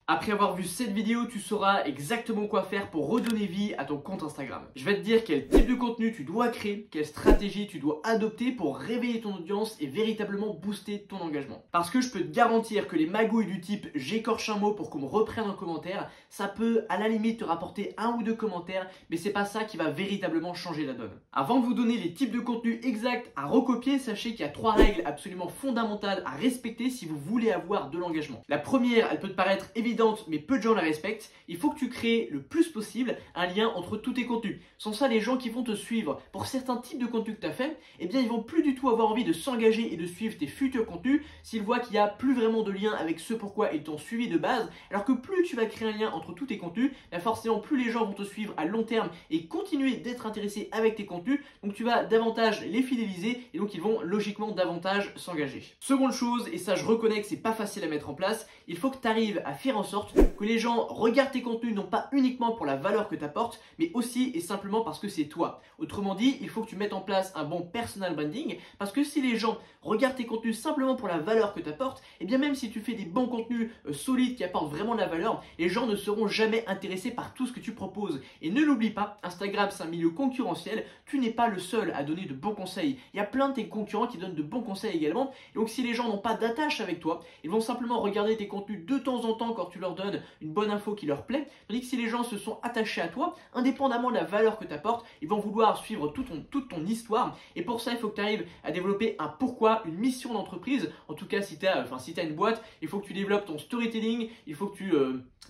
Après avoir vu cette vidéo, tu sauras exactement quoi faire pour redonner vie à ton compte Instagram. Je vais te dire quel type de contenu tu dois créer, quelle stratégie tu dois adopter pour réveiller ton audience et véritablement booster ton engagement. Parce que je peux te garantir que les magouilles du type j'écorche un mot pour qu'on me reprenne en commentaire, ça peut à la limite te rapporter un ou deux commentaires, mais c'est pas ça qui va véritablement changer la donne. Avant de vous donner les types de contenus exacts à recopier, sachez qu'il y a 3 règles absolument fondamentales à respecter si vous voulez avoir de l'engagement. La première, elle peut te paraître évidente, mais peu de gens la respectent. Il faut que tu crées le plus possible un lien entre tous tes contenus. Sans ça, les gens qui vont te suivre pour certains types de contenus que tu as fait, eh bien, ils vont plus du tout avoir envie de s'engager et de suivre tes futurs contenus s'ils voient qu'il n'y a plus vraiment de lien avec ce pourquoi ils t'ont suivi de base. Alors que plus tu vas créer un lien entre tous tes contenus, bien forcément, plus les gens vont te suivre à long terme et continuer d'être intéressés avec tes contenus. Donc, tu vas davantage les fidéliser et donc ils vont logiquement davantage s'engager. Seconde chose, et ça je reconnais que c'est pas facile à mettre en place, il faut que tu arrives à faire en sorte que les gens regardent tes contenus non pas uniquement pour la valeur que tu apportes, mais aussi et simplement parce que c'est toi. Autrement dit, il faut que tu mettes en place un bon personal branding, parce que si les gens regardent tes contenus simplement pour la valeur que tu apportes, et bien même si tu fais des bons contenus solides qui apportent vraiment de la valeur, les gens ne seront jamais intéressés par tout ce que tu proposes. Et ne l'oublie pas, Instagram c'est un milieu concurrentiel, tu n'es pas le seul à donner de bons conseils. Il y a plein de tes concurrents qui donnent de bons conseils également. Et donc si les gens n'ont pas d'attache avec toi, ils vont simplement regarder tes contenus de temps en temps quand tu leur donnes une bonne info qui leur plaît. Tandis que si les gens se sont attachés à toi, indépendamment de la valeur que tu apportes, ils vont vouloir suivre toute ton histoire. Et pour ça, il faut que tu arrives à développer un pourquoi, une mission d'entreprise. En tout cas, si tu as une boîte, il faut que tu développes ton storytelling, il faut que tu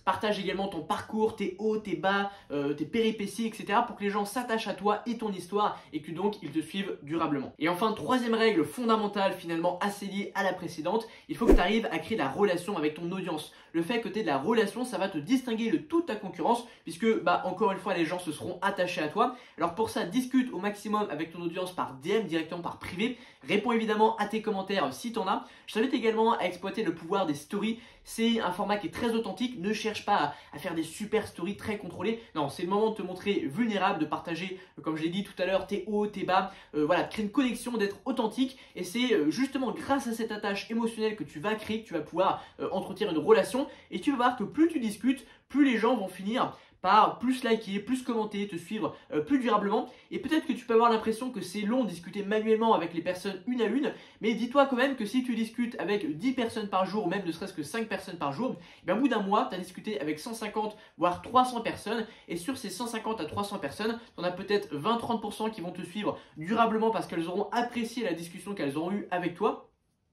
partages également ton parcours, tes hauts, tes bas, tes péripéties, etc. pour que les gens s'attachent à toi et ton histoire et que donc ils te suivent durablement. Et enfin, troisième règle fondamentale, finalement assez liée à la précédente, il faut que tu arrives à créer la relation avec ton audience. Le fait que tu aies de la relation, ça va te distinguer de toute ta concurrence puisque, encore une fois, les gens se seront attachés à toi. Alors pour ça, discute au maximum avec ton audience par DM, directement par privé. Réponds évidemment à tes commentaires si tu en as. Je t'invite également à exploiter le pouvoir des stories. C'est un format qui est très authentique. Ne cherche pas à faire des super stories très contrôlées. Non, c'est le moment de te montrer vulnérable, de partager, comme je l'ai dit tout à l'heure, tes hauts, tes bas. Voilà, de créer une connexion, d'être authentique. Et c'est justement grâce à cette attache émotionnelle que tu vas créer que tu vas pouvoir entretenir une relation. Et tu vas voir que plus tu discutes, plus les gens vont finir par plus liker, plus commenter, te suivre plus durablement. Et peut-être que tu peux avoir l'impression que c'est long de discuter manuellement avec les personnes une à une, mais dis-toi quand même que si tu discutes avec 10 personnes par jour, ou même ne serait-ce que 5 personnes par jour, et bien au bout d'un mois, tu as discuté avec 150 voire 300 personnes, et sur ces 150 à 300 personnes, tu en as peut-être 20-30% qui vont te suivre durablement parce qu'elles auront apprécié la discussion qu'elles auront eue avec toi.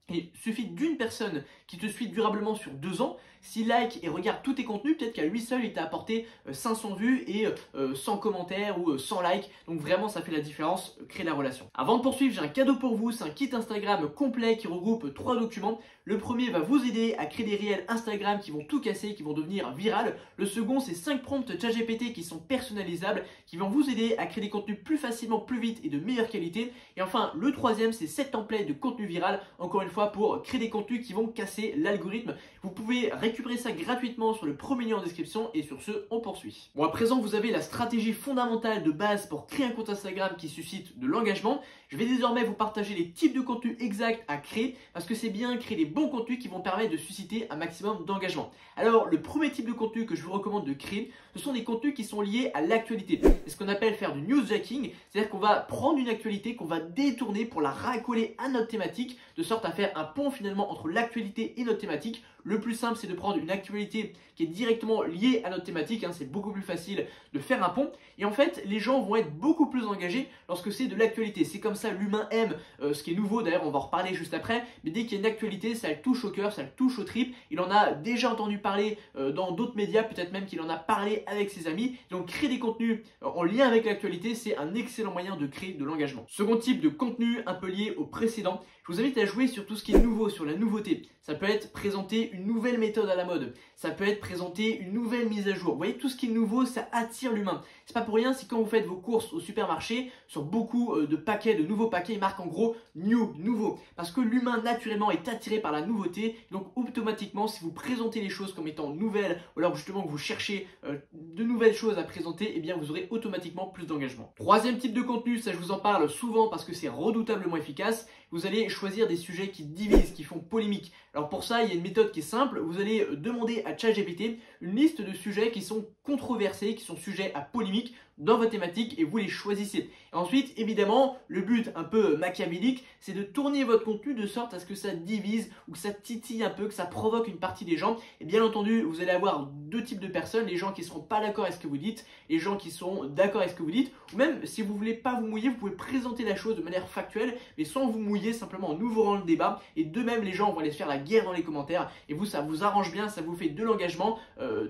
Il suffit d'une personne qui te suit durablement sur 2 ans, s'il like et regarde tous tes contenus, peut-être qu'à lui seul, il t'a apporté 500 vues et 100 commentaires ou 100 likes. Donc vraiment, ça fait la différence, créer la relation. Avant de poursuivre, j'ai un cadeau pour vous. C'est un kit Instagram complet qui regroupe 3 documents. Le premier va vous aider à créer des réels Instagram qui vont tout casser, qui vont devenir virales. Le second, c'est 5 prompts ChatGPT qui sont personnalisables, qui vont vous aider à créer des contenus plus facilement, plus vite et de meilleure qualité. Et enfin, le troisième, c'est 7 templates de contenu viral, encore une fois, pour créer des contenus qui vont casser l'algorithme. Vous pouvez récupérer ça gratuitement sur le premier lien en description et sur ce, on poursuit. Bon, à présent, vous avez la stratégie fondamentale de base pour créer un compte Instagram qui suscite de l'engagement. Je vais désormais vous partager les types de contenus exacts à créer parce que c'est bien créer des bons contenus qui vont permettre de susciter un maximum d'engagement. Alors, le premier type de contenu que je vous recommande de créer, ce sont des contenus qui sont liés à l'actualité. C'est ce qu'on appelle faire du newsjacking, c'est-à-dire qu'on va prendre une actualité qu'on va détourner pour la raccoler à notre thématique, de sorte à faire un pont finalement entre l'actualité et notre thématique. Le plus simple, c'est de prendre une actualité qui est directement liée à notre thématique. C'est beaucoup plus facile de faire un pont. Et en fait, les gens vont être beaucoup plus engagés lorsque c'est de l'actualité. C'est comme ça, l'humain aime ce qui est nouveau. D'ailleurs, on va en reparler juste après. Mais dès qu'il y a une actualité, ça le touche au cœur, ça le touche aux tripes. Il en a déjà entendu parler dans d'autres médias, peut-être même qu'il en a parlé avec ses amis. Donc, créer des contenus en lien avec l'actualité, c'est un excellent moyen de créer de l'engagement. Second type de contenu, un peu lié au précédent. Je vous invite à jouer sur tout ce qui est nouveau, sur la nouveauté. Ça peut être présenter une nouvelle méthode à la mode. Ça peut être présenter une nouvelle mise à jour. Vous voyez, tout ce qui est nouveau, ça attire l'humain. C'est pas pour rien si quand vous faites vos courses au supermarché, sur beaucoup de paquets, de nouveaux paquets, ils marquent en gros new, nouveau. Parce que l'humain naturellement est attiré par la nouveauté. Donc automatiquement, si vous présentez les choses comme étant nouvelles, ou alors justement que vous cherchez de nouvelles choses à présenter, eh bien vous aurez automatiquement plus d'engagement. Troisième type de contenu, ça je vous en parle souvent parce que c'est redoutablement efficace. Vous allez choisir des sujets qui divisent, qui font polémique. Alors pour ça, il y a une méthode qui est simple, vous allez demander à ChatGPT une liste de sujets qui sont controversés, qui sont sujets à polémique dans votre thématique et vous les choisissez. Et ensuite, évidemment, le but un peu machiavélique, c'est de tourner votre contenu de sorte à ce que ça divise ou que ça titille un peu, que ça provoque une partie des gens. Et bien entendu, vous allez avoir deux types de personnes, les gens qui ne seront pas d'accord avec ce que vous dites, les gens qui sont d'accord avec ce que vous dites, ou même si vous ne voulez pas vous mouiller, vous pouvez présenter la chose de manière factuelle, mais sans vous mouiller, simplement en ouvrant le débat. Et de même, les gens vont aller se faire la guerre dans les commentaires. Et vous, ça vous arrange bien, ça vous fait de l'engagement.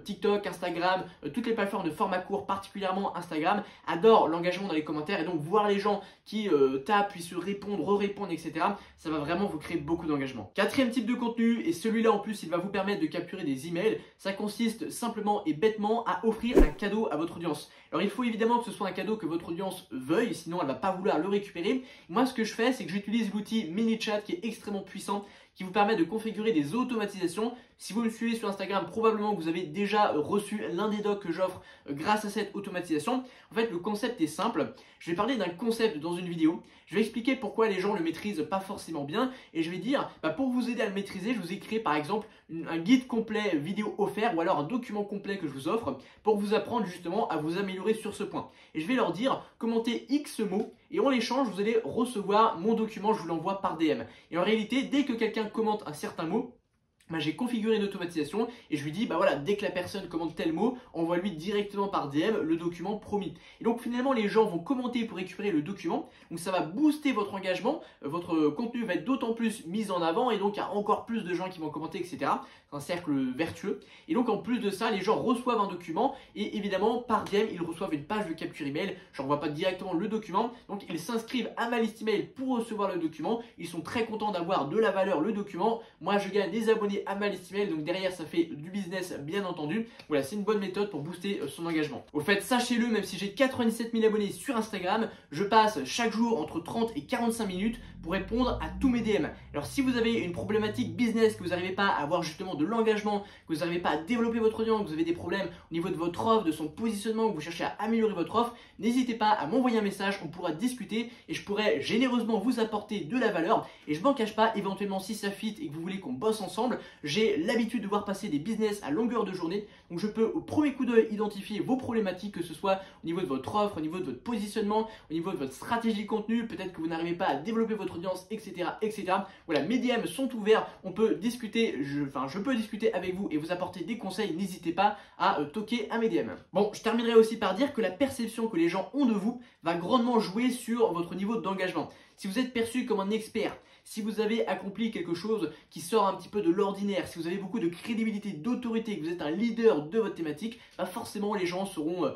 TikTok, Instagram, toutes les plateformes de format court, particulièrement Instagram, adorent l'engagement dans les commentaires. Et donc, voir les gens qui tapent, puis se répondre, re-répondre, etc., ça va vraiment vous créer beaucoup d'engagement. Quatrième type de contenu, et celui-là en plus, il va vous permettre de capturer des emails. Ça consiste simplement et bêtement à offrir un cadeau à votre audience. Alors, il faut évidemment que ce soit un cadeau que votre audience veuille, sinon elle ne va pas vouloir le récupérer. Moi, ce que je fais, c'est que j'utilise l'outil ManyChat qui est extrêmement puissant, qui vous permet de configurer des automatisations. Si vous me suivez sur Instagram, probablement que vous avez déjà reçu l'un des docs que j'offre grâce à cette automatisation. En fait, le concept est simple. Je vais parler d'un concept dans une vidéo. Je vais expliquer pourquoi les gens ne le maîtrisent pas forcément bien. Et je vais dire, pour vous aider à le maîtriser, je vous ai créé par exemple un guide complet vidéo offert ou alors un document complet que je vous offre pour vous apprendre justement à vous améliorer sur ce point. Et je vais leur dire, commentez X mots et en échange, vous allez recevoir mon document, je vous l'envoie par DM. Et en réalité, dès que quelqu'un commente un certain mot, j'ai configuré une automatisation et je lui dis, voilà, dès que la personne commente tel mot, envoie-lui directement par DM le document promis. Et donc finalement, les gens vont commenter pour récupérer le document. Donc ça va booster votre engagement, votre contenu va être d'autant plus mis en avant et donc il y a encore plus de gens qui vont commenter, etc. C'est un cercle vertueux. Et donc en plus de ça, les gens reçoivent un document et évidemment par DM, ils reçoivent une page de capture email. Je n'envoie pas directement le document. Donc ils s'inscrivent à ma liste email pour recevoir le document. Ils sont très contents d'avoir de la valeur le document. Moi, je gagne des abonnés à ma liste email, donc derrière ça fait du business bien entendu. Voilà, c'est une bonne méthode pour booster son engagement. Au fait, sachez-le, même si j'ai 97 000 abonnés sur Instagram, je passe chaque jour entre 30 et 45 minutes pour répondre à tous mes DM. Alors si vous avez une problématique business, que vous n'arrivez pas à avoir justement de l'engagement, que vous n'arrivez pas à développer votre audience, que vous avez des problèmes au niveau de votre offre, de son positionnement, que vous cherchez à améliorer votre offre, n'hésitez pas à m'envoyer un message, on pourra discuter et je pourrai généreusement vous apporter de la valeur. Et je m'en cache pas, éventuellement si ça fit et que vous voulez qu'on bosse ensemble, j'ai l'habitude de voir passer des business à longueur de journée, donc je peux au premier coup d'œil identifier vos problématiques, que ce soit au niveau de votre offre, au niveau de votre positionnement, au niveau de votre stratégie contenu, peut-être que vous n'arrivez pas à développer votre audience, etc. etc. Voilà, mes DM sont ouverts, on peut discuter, je peux discuter avec vous et vous apporter des conseils, n'hésitez pas à toquer à mes DM. Bon, je terminerai aussi par dire que la perception que les gens ont de vous va grandement jouer sur votre niveau d'engagement. Si vous êtes perçu comme un expert, si vous avez accompli quelque chose qui sort un petit peu de l'ordinaire, si vous avez beaucoup de crédibilité, d'autorité, que vous êtes un leader de votre thématique, forcément les gens seront,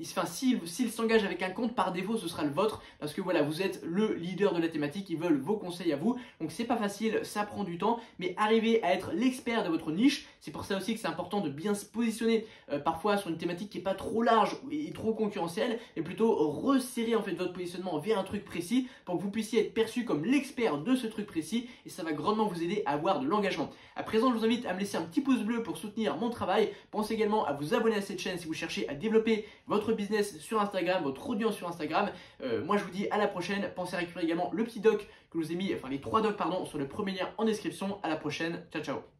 s'ils s'engagent avec un compte, par défaut ce sera le vôtre, parce que voilà, vous êtes le leader de la thématique, ils veulent vos conseils à vous, donc c'est pas facile, ça prend du temps, mais arriver à être l'expert de votre niche, c'est pour ça aussi que c'est important de bien se positionner, parfois sur une thématique qui n'est pas trop large et trop concurrentielle, mais plutôt resserrer en fait votre positionnement vers un truc précis, pour que vous puissiez être perçu comme l'expert de ce truc précis et ça va grandement vous aider à avoir de l'engagement. À présent, je vous invite à me laisser un petit pouce bleu pour soutenir mon travail. Pensez également à vous abonner à cette chaîne si vous cherchez à développer votre business sur Instagram, votre audience sur Instagram. Moi, je vous dis à la prochaine. Pensez à récupérer également le petit doc que je vous ai mis, les 3 docs pardon, sur le premier lien en description. À la prochaine. Ciao, ciao.